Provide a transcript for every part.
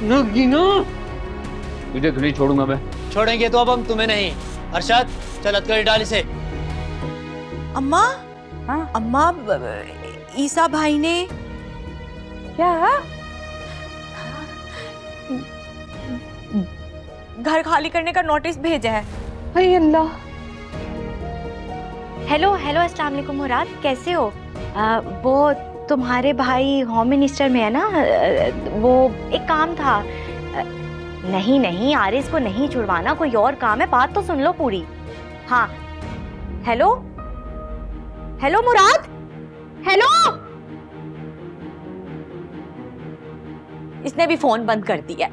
नगीना, तुझे थोड़ी छोड़ूंगा मैं। छोड़ेंगे तो अब हम तुम्हें नहीं। अरशद चल हथकड़ी डाल इसे। अम्मा, अम्मा, ईसा भाई ने क्या? घर खाली करने का नोटिस भेजा है। हाय अल्लाह। हेलो हेलो, अस्सलाम वालेकुम मुराद, कैसे हो? वो तुम्हारे भाई होम मिनिस्टर में है ना, वो एक काम था। नहीं नहीं, आरिस को नहीं छुड़वाना, कोई और काम है, बात तो सुन लो पूरी। हाँ, हेलो हेलो मुराद, हेलो। इसने भी फोन बंद कर दिया।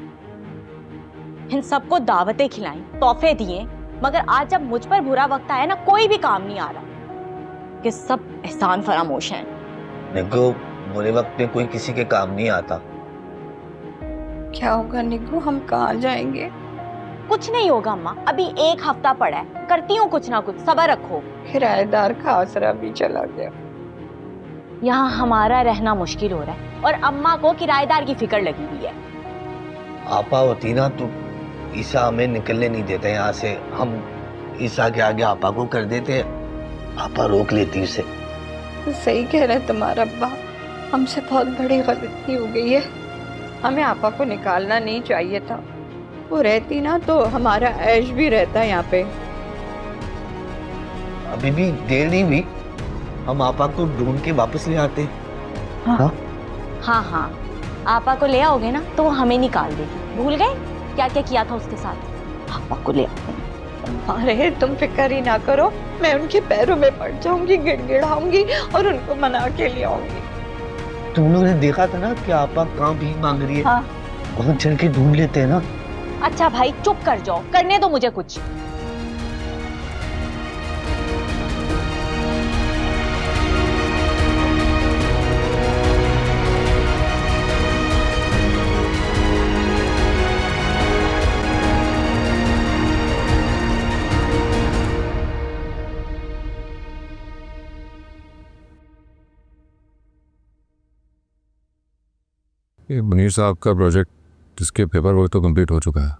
इन सबको दावतें खिलाई, तोहफे दिए, मगर आज जब मुझ पर बुरा वक्त आया ना, कोई भी काम नहीं आ रहा, कि सब एहसान फरामोश हैं। निग्गू, बुरे वक्त में कोई किसी के काम नहीं आता। क्या होगा निग्गू, हम कहाँ जाएंगे? कुछ नहीं होगा अम्मा, अभी एक हफ्ता पड़ा है, करती हूँ कुछ ना कुछ, सब्र रखो। किराएदार का आसरा भी चला गया। यहाँ हमारा रहना मुश्किल हो रहा है और अम्मा को किराएदार की फिक्र लगी हुई है। आपा होती ना तो ईसा हमें निकलने नहीं देते यहाँ से। हम ईसा के आगे आपा को कर देते, आपा रोक लेती उसे। सही कह रहे तुम्हारा अब्बा, हमसे बहुत बड़ी गलती हो गई है। हमें आपा को निकालना नहीं चाहिए था। वो रहती ना तो हमारा ऐश भी रहता यहाँ पे। अभी भी देर नहीं हुई, हम आपा को ढूंढ के वापस ले आते। हाँ हाँ, आपा को ले आओगे ना तो वो हमें निकाल देगी। भूल गए क्या क्या किया था उसके साथ? आपा को ले आते हैं। अरे तुम फिक्र ही ना करो, मैं उनके पैरों में पड़ जाऊंगी, गिड़गिड़ाऊंगी और उनको मना के ले आऊंगी। तुम लोग ने देखा था ना कि आपा कहाँ भीख मांग रही है। हाँ। वहाँ चल के ढूंढ लेते हैं ना। अच्छा भाई चुप कर जाओ, करने दो मुझे कुछ। ये मुनीर साहब का प्रोजेक्ट, जिसके पेपर वर्क तो कंप्लीट हो चुका है,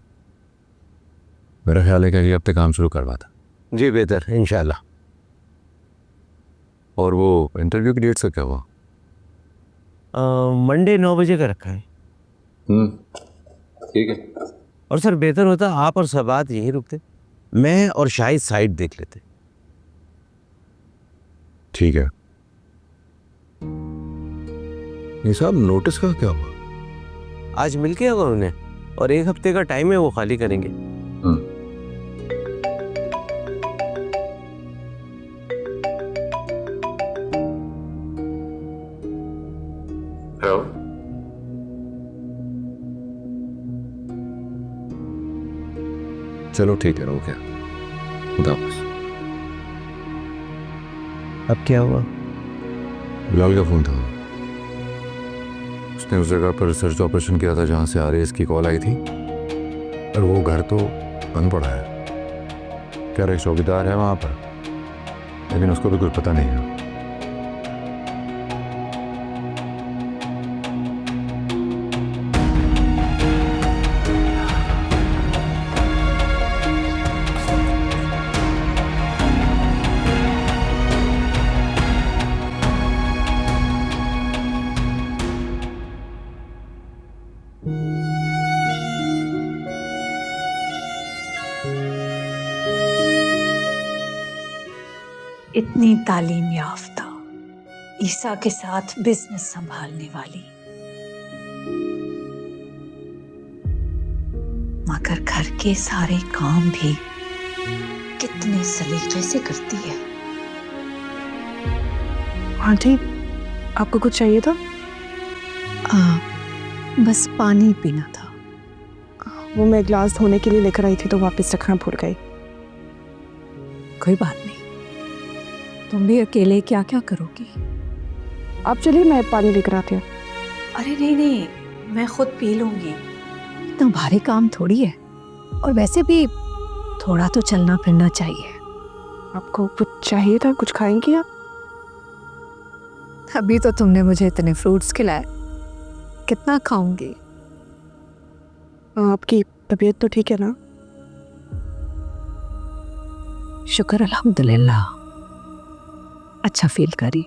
मेरा ख्याल है कि ये हफ्ते काम शुरू करवा था। जी बेहतर, इंशाल्लाह। और वो इंटरव्यू की डेट से क्या हुआ? मंडे 9 बजे का रखा है। ठीक है। और सर बेहतर होता आप और सबात यहीं रुकते, मैं और शाहिद साइड देख लेते। ठीक है। ये साहब नोटिस का क्या हुआ? आज मिल के होगा उन्हें, और 1 हफ्ते का टाइम है, वो खाली करेंगे। हेलो, चलो ठीक है, हो गया, खुदा हाफिज़। अब क्या हुआ? बिलाल का फोन था, उसने उस जगह पर रिसर्च ऑपरेशन किया था जहाँ से आरएस की कॉल आई थी, और वो घर तो बंद पड़ा है। क्या एक चौकीदार है वहाँ पर, लेकिन उसको भी कुछ पता नहीं है। इतनी तालीम याफ्ता, ईसा के साथ बिजनेस संभालने वाली, मगर घर के सारे काम भी कितने सलीके से करती है। आंटी, आपको कुछ चाहिए था? बस पानी पीना था। वो मैं ग्लास धोने के लिए लेकर आई थी तो वापस रखना भूल गई। कोई बात नहीं, तुम भी अकेले क्या क्या करोगी? आप चलिए, मैं पानी लेकर आती हूँ। अरे नहीं नहीं, मैं खुद पी लूंगी, इतना भारी काम थोड़ी है, और वैसे भी थोड़ा तो चलना फिरना चाहिए। आपको कुछ चाहिए था? कुछ खाएंगी आप? अभी तो तुमने मुझे इतने फ्रूट्स खिलाए, कितना खाऊंगी? आपकी तबीयत तो ठीक है ना? शुक्र अल्हम्दुलिल्लाह, अच्छा फील करी।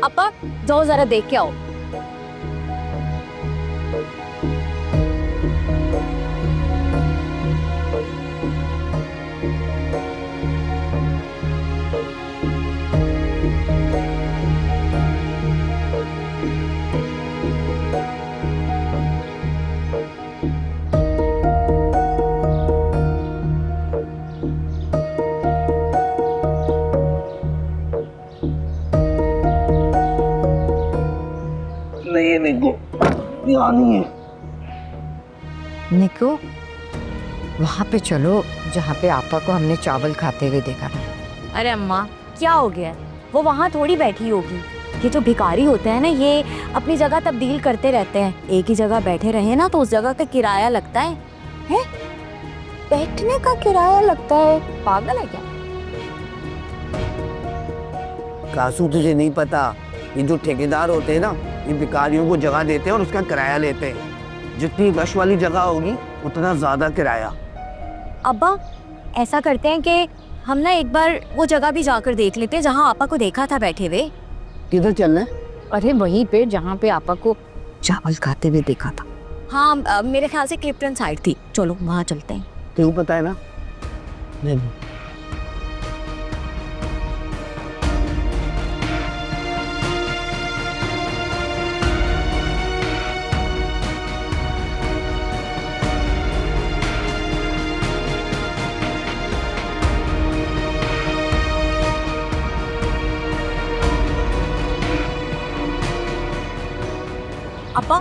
अपा जाओ जरा देख के आओ। नहीं निको, यहाँ नहीं है। निको, वहाँ पे चलो जहाँ पे आपा को हमने चावल खाते हुए देखा था। अरे अम्मा क्या हो गया, वो वहाँ थोड़ी बैठी होगी। ये जो भिखारी होते हैं ना, ये अपनी जगह तब्दील करते रहते हैं। एक ही जगह बैठे रहे ना तो उस जगह का किराया लगता है। हैं? बैठने का किराया लगता है? पागल है क्या? कासू तुझे नहीं पता, ये जो ठेकेदार होते हैं ना, ये भिखारियों को जगह देते हैं और उसका किराया लेते हैं। जितनी रश वाली जगह होगी उतना ज्यादा किराया। अब्बा ऐसा करते हैं कि हम ना एक बार वो जगह भी जाकर देख लेते हैं जहाँ आपा को देखा था बैठे हुए। किधर चलना है? अरे वहीं पे जहाँ पे आपा को चावल खाते हुए देखा था। हाँ मेरे ख्याल से क्लिफ्टन साइड थी, चलो वहाँ चलते हैं। क्यों पता है ना? नहीं। अपा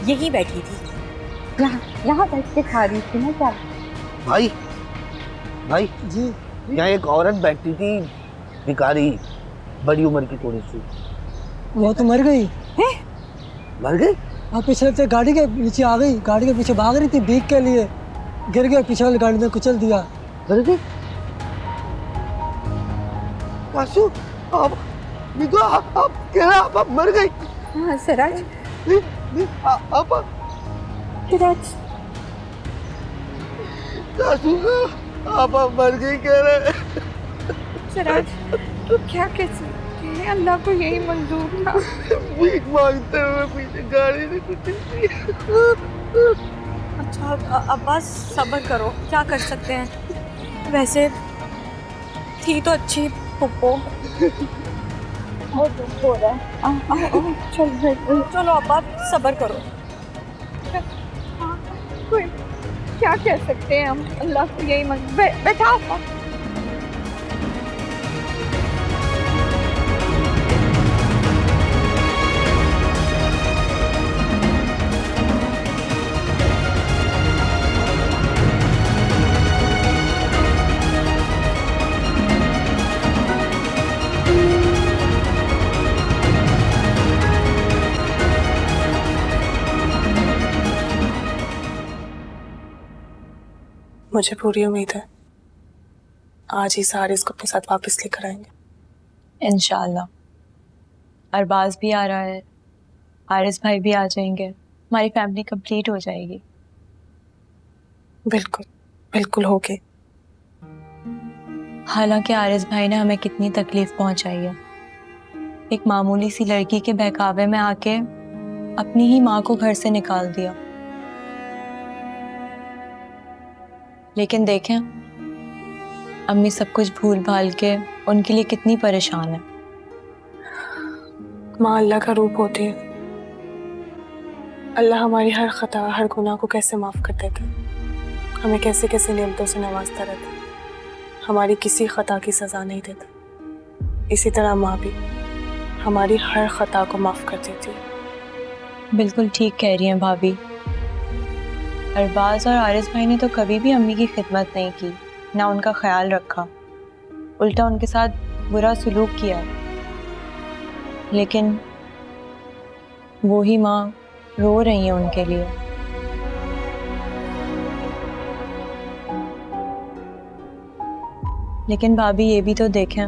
यही बैठी थी। यहाँ बैठ के खा रही थी ना चावल। भाई भाई जी, यहाँ एक औरत बैठी थी, भिखारी, बड़ी उम्र की थोड़ी सी। वो तो मर गई। मर गई? आप पिछले हफ्ते गाड़ी के नीचे आ गई, गाड़ी के पीछे भाग रही थी भीख के लिए, गिर गया, पीछे वाली गाड़ी ने कुचल दिया। मर गई? कासू, आप निको, आप कह रहे आप मर गई? हाँ सिराज, आप सिराज, कासू आप मर गई कह रहे। सिराज तू क्या कह सकती है, अल्लाह को यही मंजूर था। भीख मांगते हुए पीछे गाड़ी ने कुचल दिया। अच्छा अब्बास सब्र करो, क्या कर सकते हैं। वैसे थी तो अच्छी पुप्पो। बहुत दुख हो रहा है। चलो अब्बास सब्र करो। कोई क्या कह सकते हैं हम, अल्लाह को यही बैठा। मुझे पूरी उम्मीद है आज ही सारे इसको अपने साथ वापस लेकर आएंगे इंशाल्लाह। अरबाज भी आ रहा है, आरिस भाई भी आ जाएंगे, हमारी फैमिली कंप्लीट हो जाएगी। बिल्कुल बिल्कुल होगी। हालांकि आरिस भाई ने हमें कितनी तकलीफ पहुंचाई है, एक मामूली सी लड़की के बहकावे में आके अपनी ही माँ को घर से निकाल दिया। लेकिन देखें अम्मी सब कुछ भूल भाल के उनके लिए कितनी परेशान है। माँ अल्लाह का रूप होती है। अल्लाह हमारी हर खता, हर गुनाह को कैसे माफ कर देता है, हमें कैसे कैसे नेमतों से नवाजता रहता है। हमारी किसी खता की सज़ा नहीं देता, इसी तरह माँ भी हमारी हर खता को माफ़ कर देती है। बिल्कुल ठीक कह रही हैं भाभी। अरबाज और आरिस भाई ने तो कभी भी अम्मी की खिदमत नहीं की, ना उनका ख्याल रखा, उल्टा उनके साथ बुरा सलूक किया। लेकिन वो ही माँ रो रही हैं उनके लिए। लेकिन भाभी ये भी तो देखें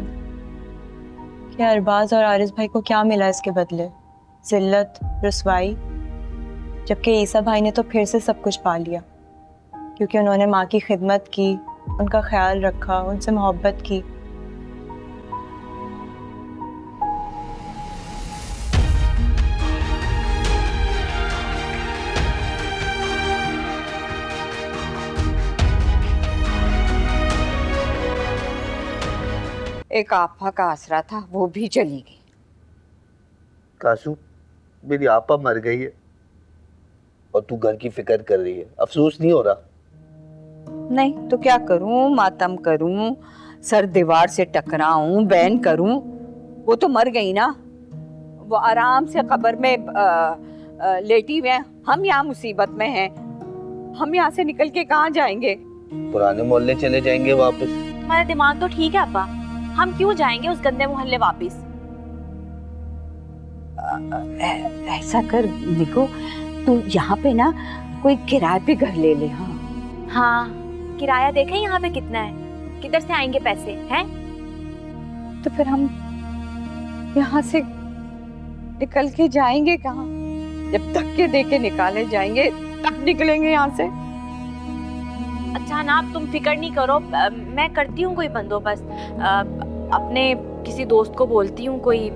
कि अरबाज और आरिस भाई को क्या मिला इसके बदले, जिल्लत, रुसवाई, जबकि ईसा भाई ने तो फिर से सब कुछ पा लिया क्योंकि उन्होंने माँ की खिदमत की, उनका ख्याल रखा, उनसे मोहब्बत की। एक आपा का आसरा था, वो भी चली गई। कासू, मेरी आपा मर गई है और तू घर की फिक्र कर रही है, अफसोस नहीं हो रहा? नहीं तो क्या करूं, मातम करूं, सर दीवार से टकराऊं, बैन करूं? वो तो मर गई ना, वो आराम से कब्र में लेटी हुए हैं। हम यहाँ मुसीबत में हैं, हम यहाँ से निकल के कहाँ जाएंगे? पुराने मोहल्ले चले जाएंगे वापस। हमारा दिमाग तो ठीक है अब्बा, हम क्यों जाएंगे उस गंदे मोहल्ले वापस? ऐसा कर निको, तू यहाँ पे ना कोई किराए पे घर ले ले। हाँ, किराया देखें यहाँ पे कितना है, किधर से आएंगे पैसे हैं? तो फिर हम यहाँ से निकल के जाएंगे कहाँ? जब धक्के दे के निकाले जाएंगे तब निकलेंगे यहाँ से। अच्छा ना, अब तुम फिक्र नहीं करो, मैं करती हूँ कोई बंदोबस्त। अपने किसी दोस्त को बोलती हूँ कोई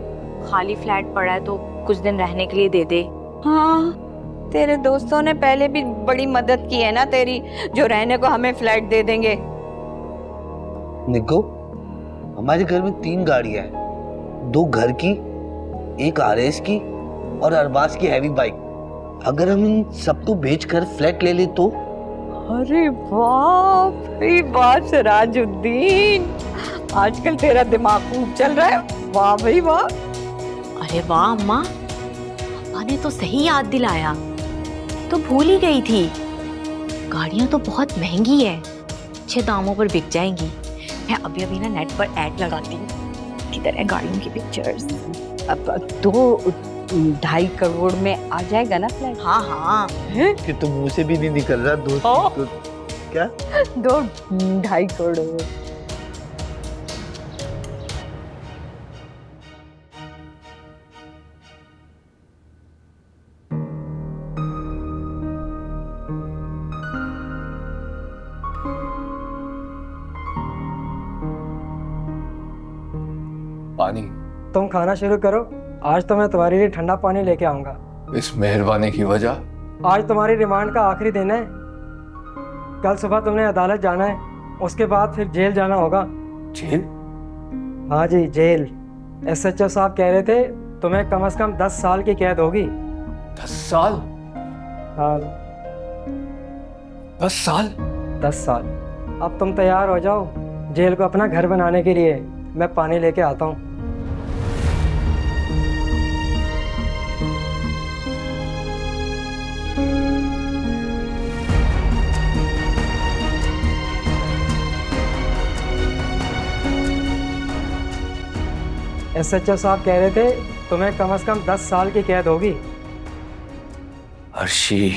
खाली फ्लैट पड़ा है तो कुछ दिन रहने के लिए दे दे। हाँ, तेरे दोस्तों ने पहले भी बड़ी मदद की है ना तेरी, जो रहने को हमें फ्लैट दे देंगे। निको, हमारे घर में 3 गाड़ियां हैं, 2 घर की, एक आरएस की और अरबाज की हैवी बाइक। अगर हम इन सबको बेचकर फ्लैट ले ले तो? अरे बाप रे बाप सिराजुद्दीन, आजकल तेरा दिमाग खूब चल रहा है। वाह भाई वाह। अरे वाह अम्मा, अम्मा ने तो सही याद दिलाया, तो भूल ही गई थी। गाड़ियां तो बहुत महंगी है, अच्छे दामों पर बिक जाएंगी। मैं अभी अभी ना नेट पर ऐड लगाती हूँ, किधर है गाड़ियों की पिक्चर्स। अब 2-2.5 करोड़ में आ जाएगा ना फ्लैट? हाँ हाँ, कि तुम मुंह से भी नहीं निकल रहा। 2 क्या 2-2.5 करोड़। पानी। तुम खाना शुरू करो, आज तो मैं तुम्हारे लिए ठंडा पानी लेके आऊंगा। इस मेहरबानी की वजह? आज तुम्हारी रिमांड का आखिरी दिन है, कल सुबह तुमने अदालत जाना है, उसके बाद फिर जेल जाना होगा। जेल? हाँ जी, जेल। SHO साहब कह रहे थे तुम्हें कम से कम 10 साल की कैद होगी। 10 साल? हाँ 10 साल? 10 साल। अब तुम तैयार हो जाओ जेल को अपना घर बनाने के लिए, मैं पानी लेके आता हूँ। SHO साहब कह रहे थे तुम्हें कम से कम 10 साल की कैद होगी। अर्शी,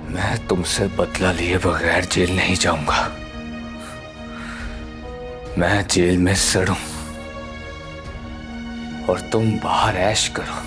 मैं तुमसे बदला लिए बगैर जेल नहीं जाऊंगा। मैं जेल में सड़ूं और तुम बाहर ऐश करो।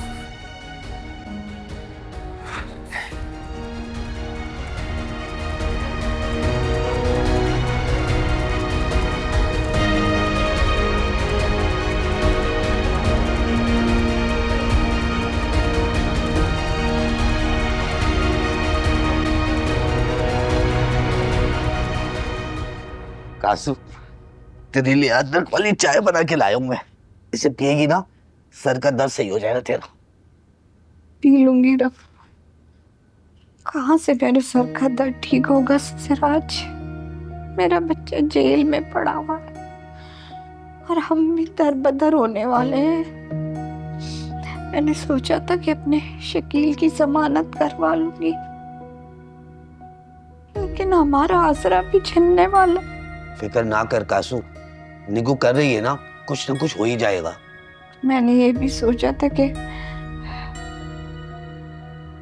कासू, तेरे लिए अदरक वाली चाय बना के लाया हूं मैं, इसे पिएगी ना सर का दर्द सही हो जाएगा तेरा। पी लूंगी रब। कहाँ से मेरे सर का दर्द ठीक होगा सिराज? मेरा बच्चा जेल में पड़ा हुआ है और हम भी दरबदर होने वाले हैं। मैंने सोचा था कि अपने शकील की जमानत करवा लूंगी, लेकिन हमारा आसरा भी छिनने वाला। फिक्र ना कर कासू, निगू कर रही है ना, कुछ ना कुछ हो ही जाएगा। मैंने ये भी सोचा था कि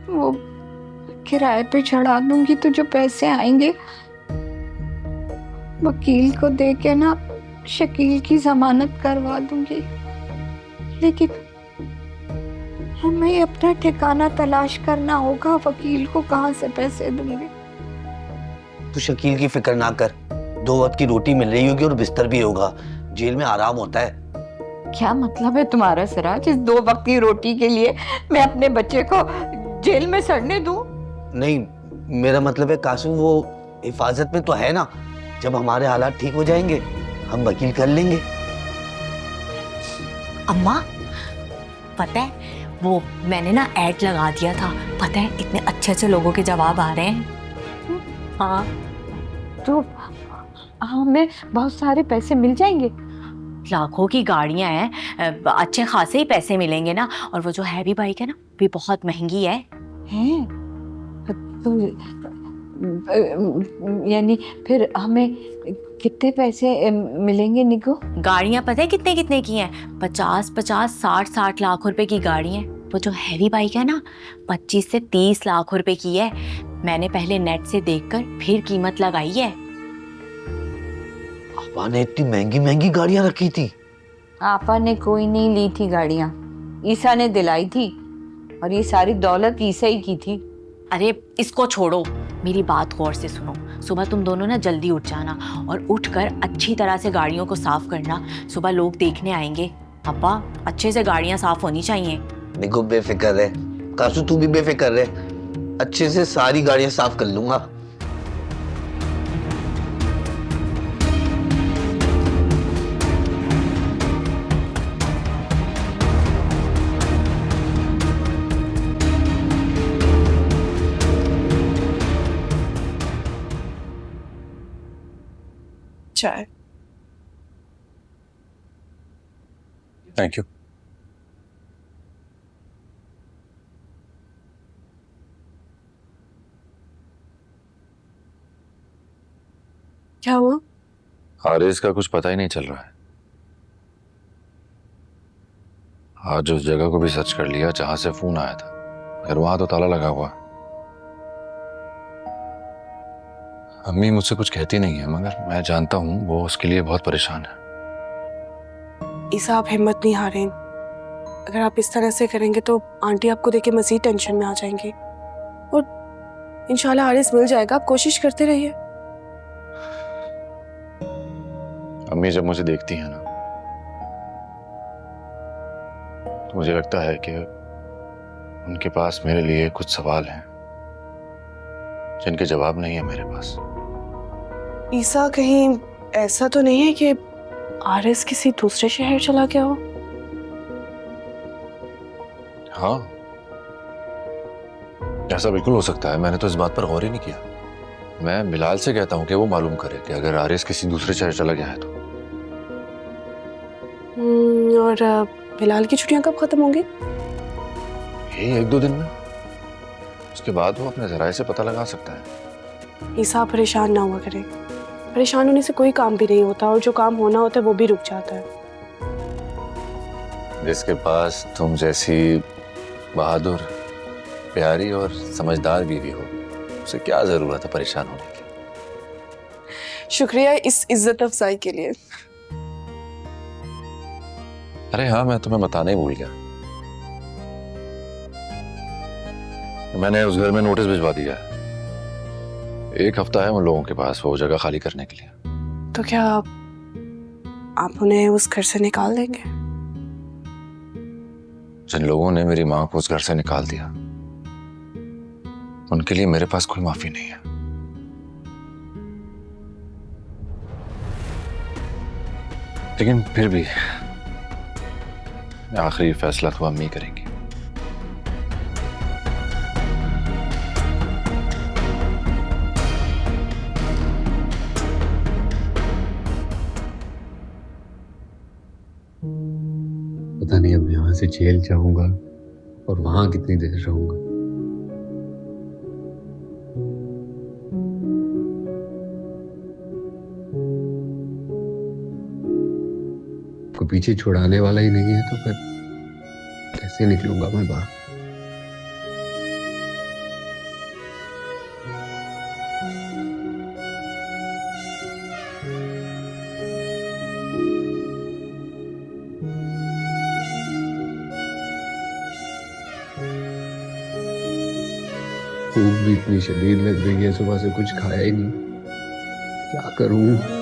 वो किराए पे चढ़ा दूंगी तो जो पैसे आएंगे वकील को दे के ना शकील की जमानत करवा दूंगी, लेकिन हमें अपना ठिकाना तलाश करना होगा। वकील को कहाँ से पैसे दूंगी? तू शकील की फिक्र ना कर, 2 वक्त की रोटी मिल रही होगी और बिस्तर भी होगा। जेल में आराम होता है। क्या मतलब है तुम्हारा सिराज? इस 2 वक्त की रोटी के लिए मैं अपने बच्चे को जेल में सड़ने दूं? नहीं, मेरा मतलब है कासू वो हिफाजत में तो है ना। जब हमारे हालात ठीक हो जाएंगे हम वकील कर लेंगे। अम्मा पता है वो मैंने ना ऐड लगा दिया था, पता है इतने अच्छे अच्छे लोगों के जवाब आ रहे हैं। हाँ तो हमें बहुत सारे पैसे मिल जाएंगे। लाखों की गाड़ियां हैं, अच्छे खासे ही पैसे मिलेंगे ना। और वो जो हैवी बाइक है ना भी बहुत महंगी है। तो यानी फिर हमें कितने पैसे मिलेंगे निको? गाड़ियां पता है कितने कितने की हैं? 50-50, 60-60 लाख रुपए की गाड़ी है। वो जो हैवी बाइक है ना 25 से 30 लाख रुपए की है। मैंने पहले नेट से देखकर फिर कीमत लगाई है। आपा ने इतनी महंगी महंगी गाड़ियां रखी थी? आपा ने कोई नहीं ली थी गाड़ियां, ईसा ने दिलाई थी, और ये सारी दौलत ईसा ही की थी। अरे इसको छोड़ो, मेरी बात गौर से सुनो। सुबह तुम दोनों ना जल्दी उठ जाना और उठकर अच्छी तरह से गाड़ियों को साफ करना। सुबह लोग देखने आएंगे। अब्बा अच्छे से गाड़ियां साफ होनी चाहिए। निगो बेफिक्र है, कासू तू भी बेफिक्र है, अच्छे से सारी गाड़ियां साफ कर लूंगा। चाय। Thank you. क्या हुआ? हारिस का कुछ पता ही नहीं चल रहा है। आज उस जगह को भी सर्च कर लिया जहां से फोन आया था, फिर वहां तो ताला लगा हुआ है। अम्मी मुझसे कुछ कहती नहीं है, मगर मैं जानता हूं वो उसके लिए बहुत परेशान है। ईसा आप हिम्मत नहीं हारें। अगर आप इस तरह से करेंगे तो आंटी आपको देख के मजीद टेंशन में आ जाएंगी, और इंशाल्लाह हारिस मिल जाएगा। आप कोशिश करते रहिए। अम्मी जब मुझे देखती है ना तो मुझे लगता है कि उनके पास मेरे लिए कुछ सवाल हैं जिनके जवाब नहीं है मेरे पास। ईसा कहीं ऐसा तो नहीं है कि आरिस किसी दूसरे शहर चला गया हो? हाँ, ऐसा बिल्कुल हो सकता है। मैंने तो इस बात पर गौर ही नहीं किया। मैं बिलाल से कहता हूँ कि वो मालूम करे कि अगर आरिस किसी दूसरे शहर चला गया है तो। और बिलाल की छुट्टियां कब खत्म होंगी? यही 1-2 दिन में। उसके बाद वो अपने जराये से पता लगा सकता है। ईसा परेशान ना हुआ करें। परेशान होने से कोई काम भी नहीं होता, और जो काम होना होता है वो भी रुक जाता है। जिसके पास तुम जैसी बहादुर, प्यारी और समझदार बीवी हो, उसे क्या जरूरत है परेशान होने की। शुक्रिया इस इज्जत अफजाई के लिए। अरे हाँ, मैं तुम्हें बताना ही भूल गया। मैंने उस घर में नोटिस भिजवा दिया है। 1 हफ्ता है उन लोगों के पास वो जगह खाली करने के लिए। तो क्या आप उन्हें उस घर से निकाल देंगे? जिन लोगों ने मेरी मां को उस घर से निकाल दिया उनके लिए मेरे पास कोई माफी नहीं है। लेकिन फिर भी आखिरी फैसला तो अम्मी करेंगी। से जेल जाऊंगा और वहां कितनी देर रहूंगा। को पीछे छुड़ाने वाला ही नहीं है तो फिर कैसे निकलूंगा मैं बाहर। भूख भी इतनी शदीद लग रही है, सुबह से कुछ खाया ही नहीं, क्या करूं।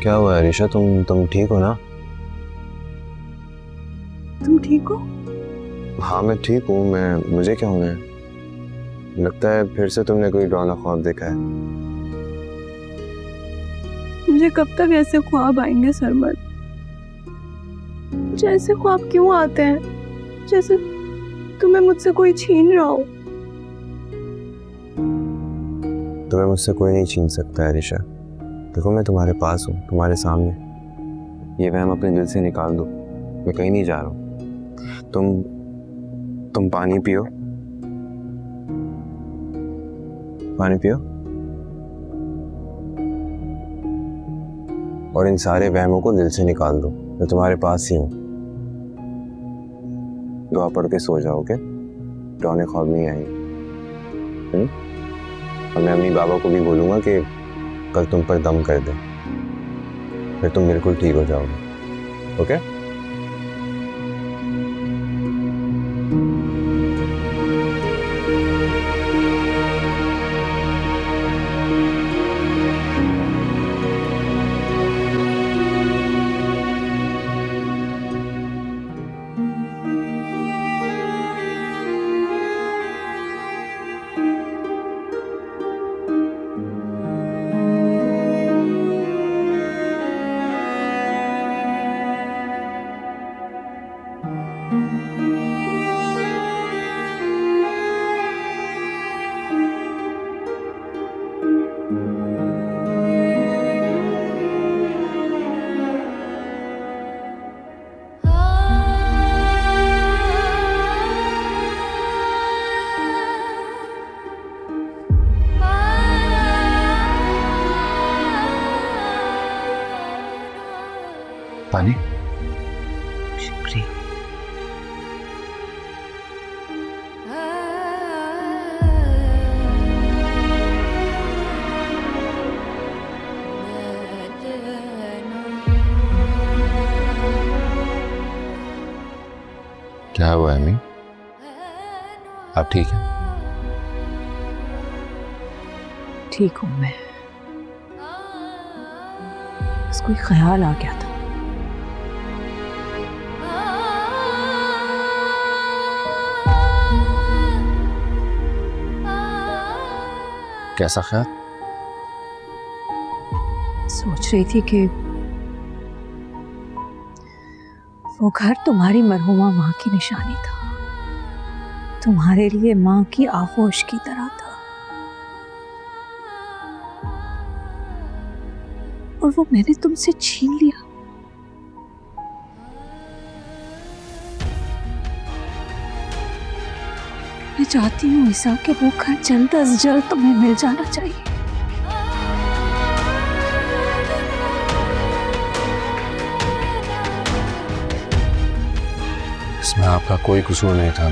क्या हुआ अरीशा, तुम ठीक हो ना? तुम ठीक हो? हाँ मैं ठीक हूँ। मुझे क्या होना है? लगता है फिर से तुमने कोई डरावना ख्वाब देखा है। मुझे कब तक ऐसे ख्वाब आएंगे सरमद? मुझे ऐसे ख्वाब क्यों आते हैं जैसे तुम्हें मुझसे कोई छीन रहा हो? तुम्हें मुझसे कोई नहीं छीन सकता अरीशा। देखो मैं तुम्हारे पास हूँ, तुम्हारे सामने। ये वहम अपने दिल से निकाल दो। मैं कहीं नहीं जा रहा हूँ। तुम पानी पियो, पानी पियो और इन सारे वहमों को दिल से निकाल दो। मैं तुम्हारे पास ही हूँ। दुआ पढ़ के सो जाओगे, डरावने ख्वाब नहीं आएंगे। और मैं अम्मी बाबा को भी बोलूँगा कि कल तुम पर दम कर दे, फिर तुम बिल्कुल ठीक हो जाओगे। ओके? पानी? शुक्रिया। क्या हुआ अम्मी? आप ठीक हैं? ठीक हूँ मैं, बस कोई ख्याल आ गया था। कैसा ख्याल? सोच रही थी कि वो घर तुम्हारी मरहुमा माँ की निशानी था, तुम्हारे लिए माँ की आगोश की तरह था, और वो मैंने तुमसे छीन लिया। मैं चाहती हूँ ईसा कि वो घर जल्द अज जल्द तुम्हें मिल जाना चाहिए। इसमें आपका कोई कसूर नहीं था।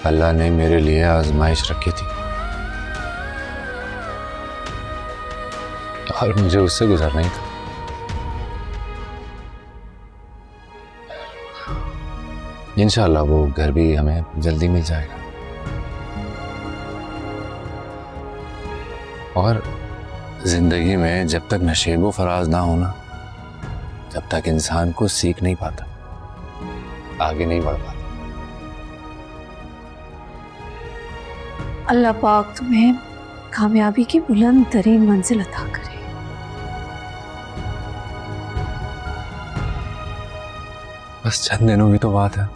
अल्लाह ने मेरे लिए आजमाइश रखी थी और मुझे उससे गुजरना ही था। इंशाल्लाह वो घर भी हमें जल्दी मिल जाएगा। और जिंदगी में जब तक नशेबो फराज ना होना, तब तक इंसान को सीख नहीं पाता, आगे नहीं बढ़ पाता। अल्लाह पाक तुम्हें कामयाबी की बुलंद तरीन मंजिल अता करे। बस चंद दिनों की तो बात है,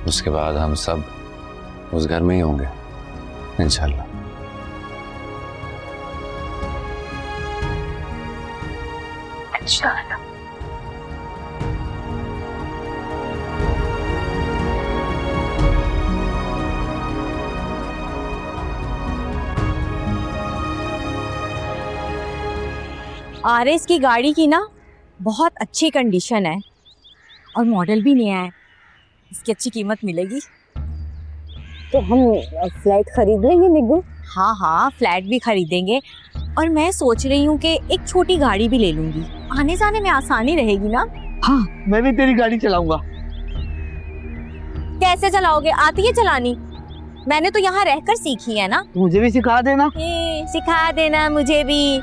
उसके बाद हम सब उस घर में ही होंगे इंशाल्लाह। इंशाल्लाह। आरएस की गाड़ी की ना बहुत अच्छी कंडीशन है और मॉडल भी नया है, इसकी अच्छी कीमत मिलेगी। तो हम फ्लैट खरीद लेंगे निग्गू? हाँ हाँ, फ्लैट भी खरीदेंगे और मैं सोच रही हूँ कि एक छोटी गाड़ी भी ले लूंगी, आने जाने में आसानी रहेगी ना। हाँ, मैं भी तेरी गाड़ी चलाऊंगा। कैसे चलाओगे? आती है चलानी? मैंने तो यहाँ रहकर सीखी है ना। मुझे भी सिखा देना। सिखा देना मुझे भी।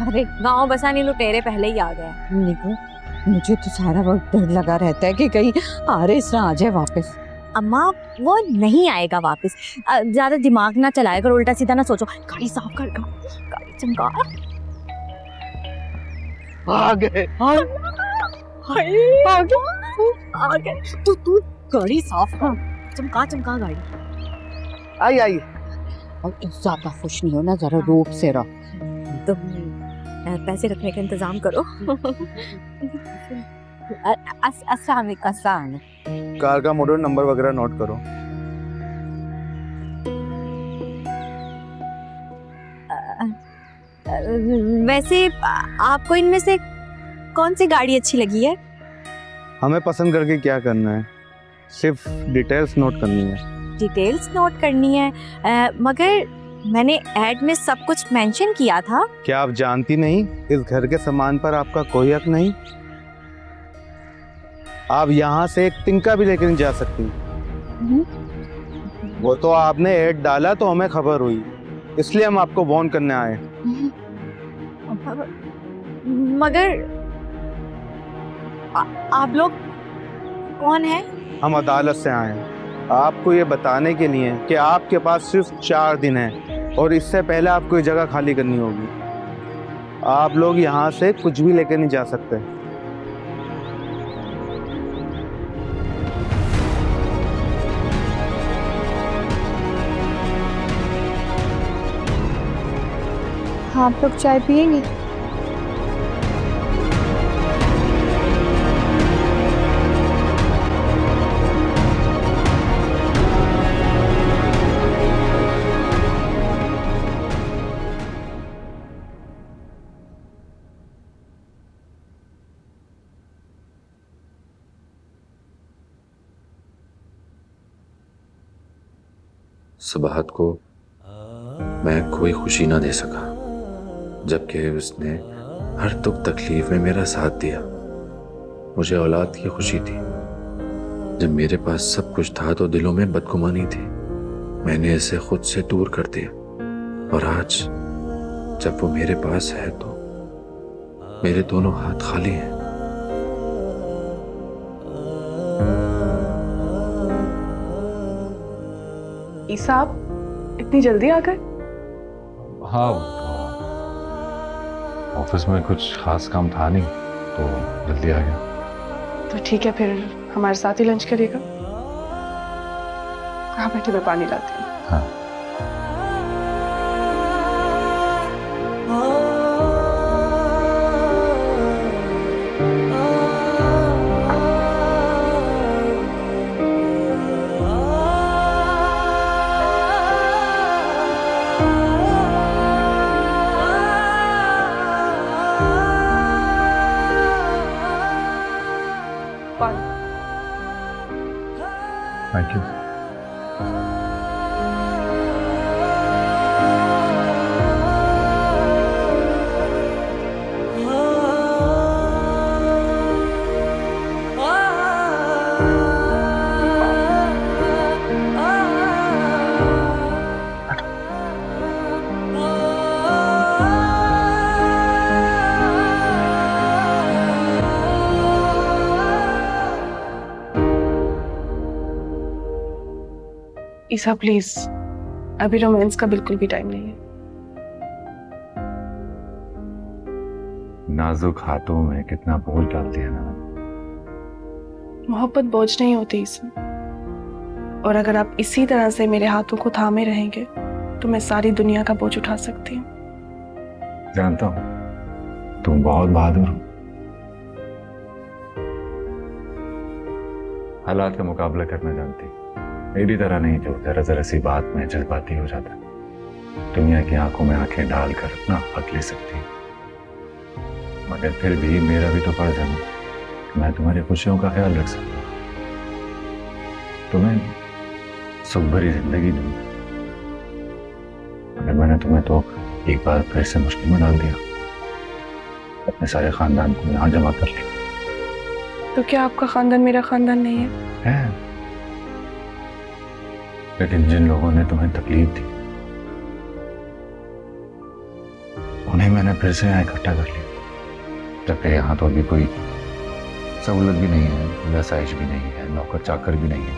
अरे गाँव बसाने लुटेरे पहले ही आ गए। निग्गू, मुझे तो सारा वक्त डर लगा रहता है कि कहीं आरएस ना आ जाए वापस। अम्मा वो नहीं आएगा वापस, ज्यादा दिमाग ना चलाया कर, उल्टा सीधा ना सोचो। गाड़ी साफ कर, गाड़ी चमका। आ गए। आ गए। तू गाड़ी साफ कर, चमका चमका गाड़ी। आई आई। और ज्यादा खुश नहीं हो ना, जरा रूप से रहो। तो पैसे रखने का इंतजाम करो। अस्सलाम। कार का मॉडल नंबर वगैरह नोट करो। वैसे आपको इनमें से कौन सी गाड़ी अच्छी लगी है? हमें पसंद करके क्या करना है, सिर्फ डिटेल्स नोट करनी है। डिटेल्स नोट करनी है? मगर मैंने ऐड में सब कुछ मेंशन किया था। क्या आप जानती नहीं इस घर के सामान पर आपका कोई हक नहीं? आप यहाँ से एक तिनका भी लेकर नहीं जा सकती। वो तो आपने ऐड डाला तो हमें खबर हुई, इसलिए हम आपको वार्न करने आए। मगर आप लोग कौन हैं? हम अदालत से आए हैं आपको ये बताने के लिए कि आपके पास सिर्फ 4 दिन हैं और इससे पहले आपको ये जगह खाली करनी होगी। आप लोग यहाँ से कुछ भी लेकर नहीं जा सकते। आप लोग चाय पिएंगे? सबाहत को मैं कोई खुशी ना दे सका, जबकि उसने हर दुख तकलीफ में मेरा साथ दिया। मुझे औलाद की खुशी थी, जब मेरे पास सब कुछ था तो दिलों में बदगुमानी थी, मैंने इसे खुद से दूर कर दिया। और आज जब वो मेरे पास है तो मेरे दोनों हाथ खाली हैं। ईसा, आप इतनी जल्दी आ गए? हाँ, ऑफिस में कुछ खास काम था नहीं तो जल्दी आ गया। तो ठीक है, फिर हमारे साथ ही लंच करिएगा। कहाँ बैठे, मैं पानी लाती हूँ। हाँ। Thank you. ईसा प्लीज, अभी रोमांस का बिल्कुल भी टाइम नहीं है। नाजुक हाथों में कितना बोझ डाल दिया ना। मोहब्बत बोझ नहीं होती ईसा, और अगर आप इसी तरह से मेरे हाथों को थामे रहेंगे तो मैं सारी दुनिया का बोझ उठा सकती हूँ। जानता हूँ तुम बहुत बहादुर हो, हालात का मुकाबला करना जानती, मेरी तरह नहीं जो जरा जरा सी बात में जज्बाती हो जाता है। दुनिया की आंखों में आंखें डालकर अपना हक ले सकती है, मगर फिर भी मेरा भी तो फर्ज है ना कि मैं तुम्हारी खुशियों का ख्याल रख सकूं, तुम्हें सुख भरी जिंदगी दूं। मगर मैंने तुम्हें तो एक बार फिर से मुश्किल में डाल दिया, अपने सारे खानदान को यहाँ जमा कर लिया। तो क्या आपका खानदान मेरा खानदान नहीं है? लेकिन जिन लोगों ने तुम्हें तकलीफ दी उन्हें मैंने फिर से यहाँ इकट्ठा कर लिया, जबकि यहाँ तो अभी कोई सहूलत भी नहीं है, आसाइश भी नहीं है, नौकर चाकर भी नहीं है।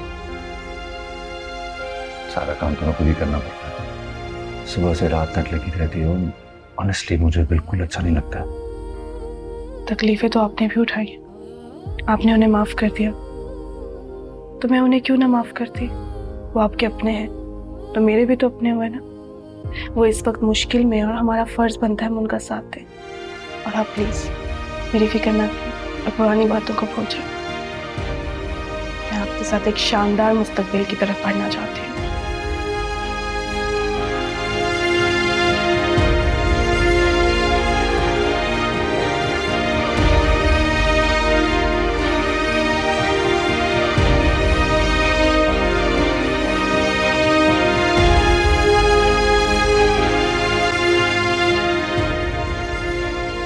सारा काम तुम्हें खुद ही करना पड़ता है, सुबह से रात तक लगी रहती हो। ऑनेस्टली मुझे बिल्कुल अच्छा नहीं लगता। तकलीफें तो आपने भी उठाई, आपने उन्हें माफ कर दिया, तो मैं उन्हें क्यों ना माफ करती? वो आपके अपने हैं तो मेरे भी तो अपने हुए ना। वो इस वक्त मुश्किल में, और हमारा फर्ज बनता है हम उनका साथ दें। और आप प्लीज मेरी फिक्र ना करें और पुरानी बातों को भूल जाएं। मैं आपके साथ एक शानदार मुस्तकबिल की तरफ बढ़ना चाहती हूँ।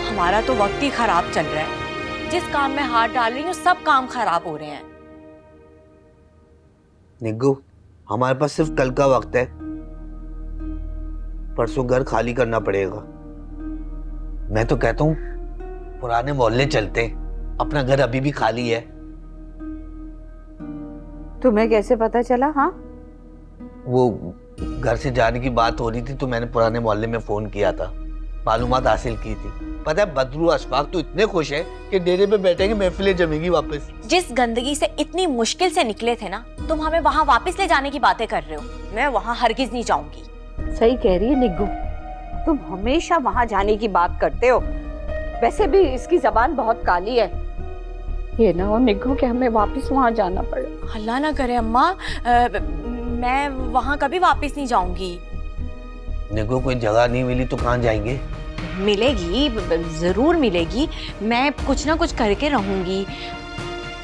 हमारा तो वक्त ही खराब चल रहा है, जिस काम में हाथ डाल रही हूँ सब काम खराब हो रहे हैं। निग्गू, हमारे पास सिर्फ कल का वक्त है, परसों घर खाली करना पड़ेगा। मैं तो कहता हूँ पुराने मोहल्ले चलते, अपना घर अभी भी खाली है। तुम्हें कैसे पता चला? हाँ, वो घर से जाने की बात हो रही थी तो मैंने पुराने मोहल्ले में फोन किया था, मालूमात हासिल की थी। पता है बदरू अशफाक तो इतने खुश है कि डेरे पे बैठेंगे, महफिलें जमेगी वापस। जिस गंदगी से इतनी मुश्किल से निकले थे ना, तुम हमें वहाँ वापस ले जाने की बातें कर रहे हो। मैं वहाँ हरगिज नहीं जाऊंगी। सही कह रही है निग्गू, तुम हमेशा वहाँ जाने की बात करते हो। वैसे भी इसकी जबान बहुत काली है। ये ना हो निग्गू कि हमें वापस वहाँ जाना पड़े। अल्लाह ना करे अम्मा, मैं वहाँ कभी वापस नहीं जाऊंगी। निग्गू कोई जगह नहीं मिली तो कहाँ जाएंगे? मिलेगी, जरूर मिलेगी। मैं कुछ ना कुछ करके रहूंगी।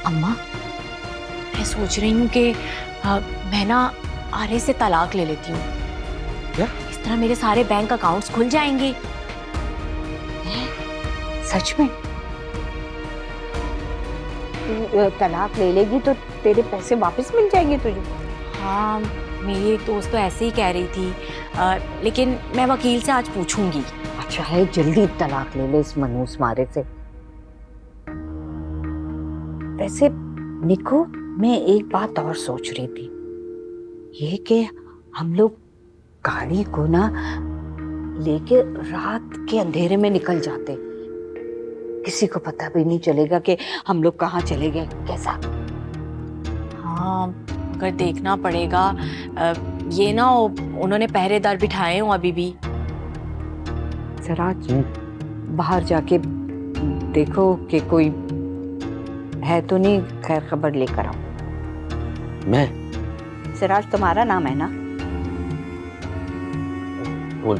अम्मा, मैं सोच रही हूँ कि मैं ना आर्य से तलाक ले लेती हूँ। क्या? इस तरह मेरे सारे बैंक अकाउंट्स खुल जाएंगे। सच में? तू तलाक ले लेगी तो तेरे पैसे वापस मिल जाएंगे तुझे। हाँ, मेरी एक दोस्त तो ऐसे ही कह रही थी, लेकिन मैं वकील से आज पूछूंगी। अच्छा है, जल्दी तलाक ले ले इस मनहूस मारे से। वैसे निको, मैं एक बात और सोच रही थी, ये कि हम लोग गाड़ी को ना लेके रात के अंधेरे में निकल जाते, किसी को पता भी नहीं चलेगा कि हम लोग कहाँ चले गए। कैसा? हाँ, अगर देखना पड़ेगा, ये ना उन्होंने पहरेदार बिठाए हो अभी भी। जरा बाहर जाके देखो कि कोई है तो नहीं, खैर खबर लेकर आओ। मैं सिराज तुम्हारा नाम है ना? बोल